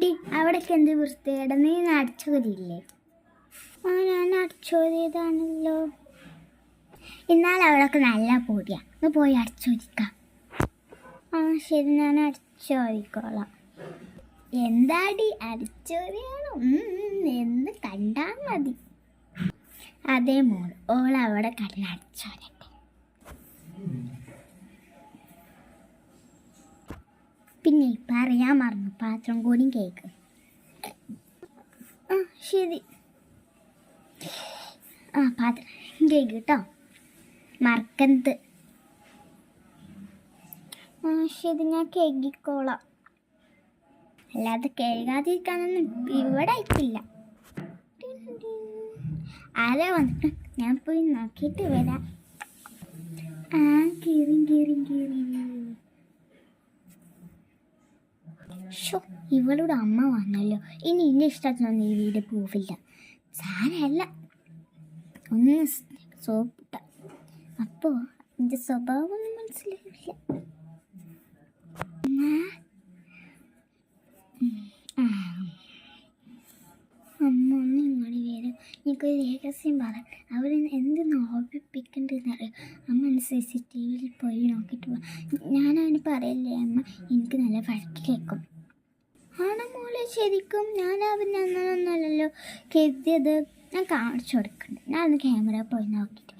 D അവിടേക്ക് എന്ത് വൃത്തികേട്, നീ അടിച്ചോരിയില്ലേ? ആ ഞാൻ അടിച്ചോരിയതാണല്ലോ. എന്നാൽ അവിടെയൊക്കെ നല്ല പൊടിയാണ്, ഒന്ന് പോയി അടിച്ചോരിക്കാം. ആ ശരി, ഞാൻ അടിച്ചോരിക്കോളാം. എന്താടി അടിച്ചോരിയാണോ? എന്ന് കണ്ടാൽ മതി. അതേ മോൾ, ഓളവിടെ കടന്ന് അടിച്ചോരട്ടെ. പിന്നെ പറയാൻ മറന്നു, പാത്രം കൂടി കേക്ക്. ആ ശരി. ആ പാത്രം കേക്ക് കേട്ടോ, മറക്കരുത്. ആ ശരി, ഞാൻ കേക്കിക്കോളാം. അല്ലാതെ കഴുകാതിരിക്കാനൊന്നും ഇവിടെ ആയിട്ടില്ല. ആരാ വന്നിട്ട്? ഞാൻ പോയി നോക്കിയിട്ട് വരാം. ആ കീറി കീറി കീറി. ഷോ, ഇവളുടെ അമ്മ വന്നല്ലോ. ഇനി എൻ്റെ ഇഷ്ടത്തിനൊന്നും ഈ വീട് പോവില്ല. സാരല്ല, ഒന്ന് സോപ്പിട്ട അപ്പോൾ എൻ്റെ സ്വഭാവമൊന്നും മനസ്സിലാവില്ല. അമ്മ ഒന്ന് ഇങ്ങോട്ട് വരും. എനിക്കൊരു രഹസ്യം പറ. അവർ എന്ത് നോപ്പിപ്പിക്കണ്ടെന്നറിയാം. അമ്മ CCTV പോയി നോക്കിയിട്ട് പോവാം. ഞാനവന് പറയില്ലേ അമ്മ, എനിക്ക് നല്ല വഴക്ക് കേൾക്കും. ആണോ മോളെ? ശരിക്കും ഞാൻ അവന് എന്നൊന്നുമല്ലല്ലോ കരുതിയത്. ഞാൻ കാണിച്ചു കൊടുക്കണ്ട. ഞാൻ ഒന്ന് ക്യാമറ പോയി നോക്കിയിട്ട്